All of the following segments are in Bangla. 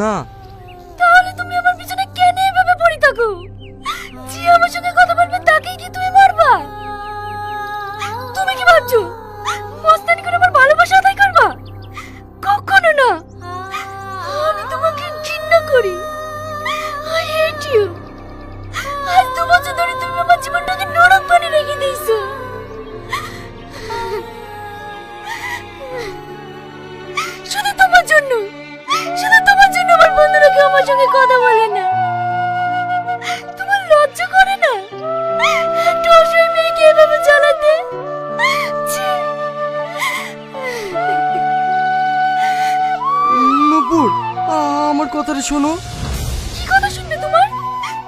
না। তাহলে তুমি আমার পিছনে কেন এভাবে পড়ে থাকো? যে আমার সঙ্গে কথা বলবে তাকেই কি তুমি মারবা? তুমি কি ভাবছো মস্তানি করে আমার ভালোবাসা আদায় করবা? কখনো না। আমি তোমাকে ঘৃণা করি। I hate you. আজ 2 বছর ধরে তুমি আমার জীবনটাকে নরক বানিয়ে রেখে দিয়েছো। শুধু তোমার জন্য আমার বন্ধুরা কেউ আমার সঙ্গে কথা বলে না। তোমার লজ্জা করে না একটা অসহায় মেয়েকে এভাবে জ্বালাতে? ছি। নূপুর, আমার কথাটা শোনো। কি কথা শুনবে তোমার?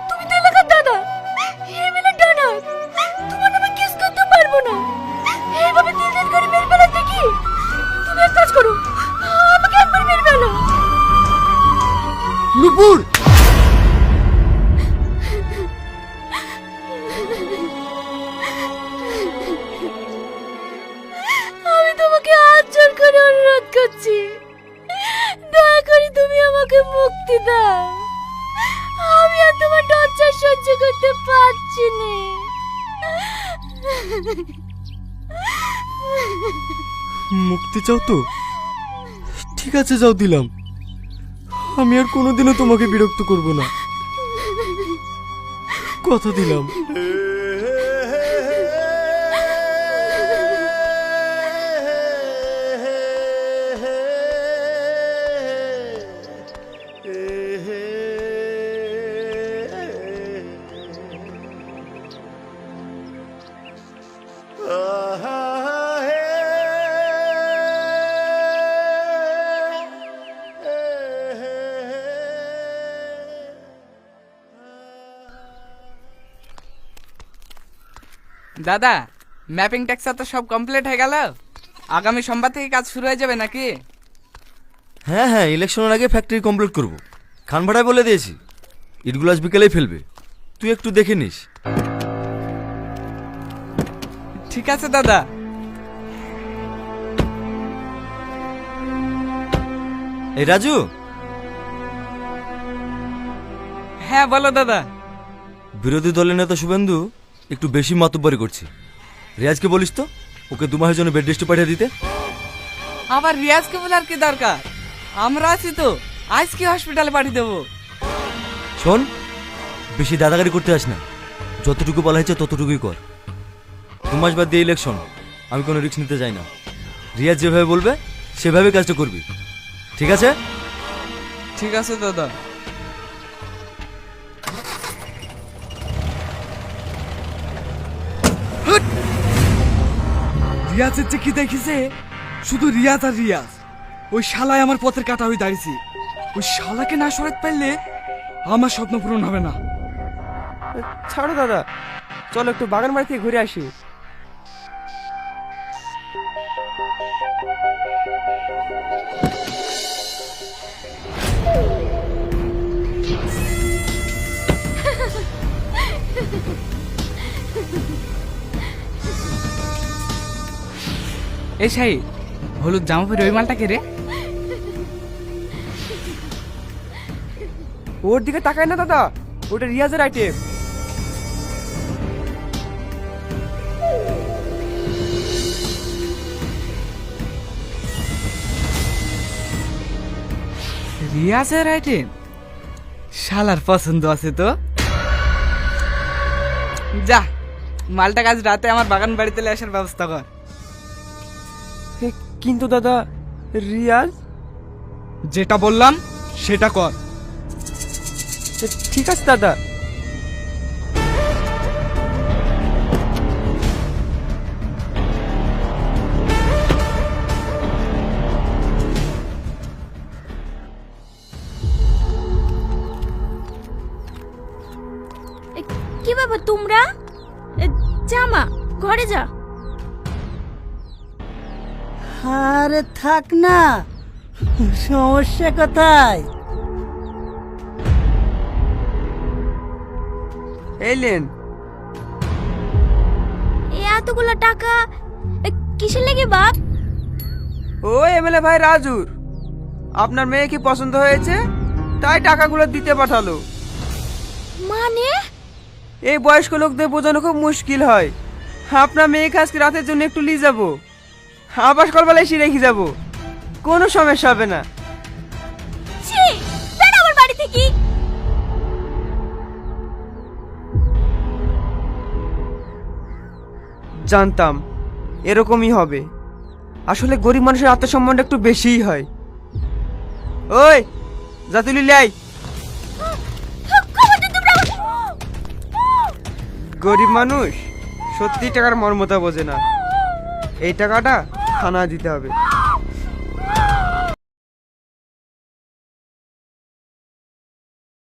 তুমি তো এলাকার দাদা, এমএলএ ডানা। তোমার নামে কেস করতে পারবো না। এইভাবে দিন করে মেরে ফেলার দেখি। তুমি এক কাজ করো, আমাকে একবার মেরে ফেলো। নূপুর, আমি তোমাকে হাত জোর করে অনুরোধ করছি, দয়া করে তুমি আমাকে মুক্তি দাও। আমি আর তোমার টর্চার সহ্য করতে পারছি না। মুক্তি চাও তো? ঠিক আছে, যাও, দিলাম। আমি আর কোনোদিনও তোমাকে বিরক্ত করব না, কথা দিলাম। দাদা, ম্যাপিং ট্যাক্সা তো সব কমপ্লিট হয়ে গেল। আগামী সোমবার থেকে কাজ শুরু হয়ে যাবে নাকি? হ্যাঁ হ্যাঁ, ইলেকশনের আগে ফ্যাক্টরি কমপ্লিট করব। খান ভাড়ায় বলে দিয়েছি, ইটগুলো আজ বিকেলেই ফেলবে। তুই একটু দেখে নিস। ঠিক আছে দাদা। এই রাজু। হ্যাঁ বলো দাদা। বিরোধী দলের নেতা শুভেন্দু একটু বেশি মাতব্বরি করছে। রিয়াজকে বলিস তো ওকে 2 মাসের জন্য বেড রেস্টে পাঠিয়ে দিতে। আবার রিয়াজকে বলার কি দরকার? আমরা আছি তো, আজকে হসপিটালে পাঠিয়ে দেবো। শোন, বেশি দাদাগিরি করতে আস না। যতটুকু বলা হয়েছে ততটুকুই কর। 2 মাস বাদ দিয়ে ইলেকশন, আমি কোনো রিস্ক নিতে চাই না। রিয়াজ যেভাবে বলবে সেভাবে কাজটা করবি, ঠিক আছে? ঠিক আছে দাদা। রিয়াজের যে কি দেখিছে, শুধু রিয়াজ আর রিয়াজ। ওই শালায় আমার পথের কাটা হয়ে দাঁড়িয়েছে। ওই শালাকে না সরাতে পারলে আমার স্বপ্ন পূরণ হবে না। ছাড়ো দাদা, চলো একটু বাগান বাড়ি থেকে ঘুরে আসি। এই শাহি, হলুদ জামা পরে ওই মালটা কে রে? ওর দিকে তাকায় না দাদা, ওটা রিয়াজের আইটেম। রিয়াজের আইটেম? শালার পছন্দ আছে তো। যা, মালটা আজ রাতে আমার বাগান বাড়িতে আসার ব্যবস্থা কর। কিন্তু দাদা, রিয়াজ। যেটা বললাম সেটা কর। ঠিক আছে দাদা। কি বাবা তোমরা? জামা ঘরে যা। আরে থাক না, সমস্যা কোথায়? এলেন এতগুলো টাকা কিসের লেগে বাপ? ও এমএলএ ভাই রাজুর। আপনার মেয়ে কি পছন্দ হয়েছে? তাই টাকাগুলো দিতে পাঠালো। মানে এই বয়স্ক লোকদের বোঝানো খুব মুশকিল হয়। আপনার মেয়েকে আজকে রাতের জন্য একটু নিয়ে যাবো, আবার সকালবেলা এসে রেখে যাবো, কোনো সমস্যা হবে না। ছি বের আমার বাড়ি থেকে। জানতাম এরকমই হবে। আসলে গরিব মানুষের আত্মসম্মানটা একটু বেশিই হয়। ওই যা তুলি লাই। খবরদার তোমরা গরিব মানুষ সত্যি টাকার মর্মতা বোঝে না। এই টাকাটা থানা দিতে হবে।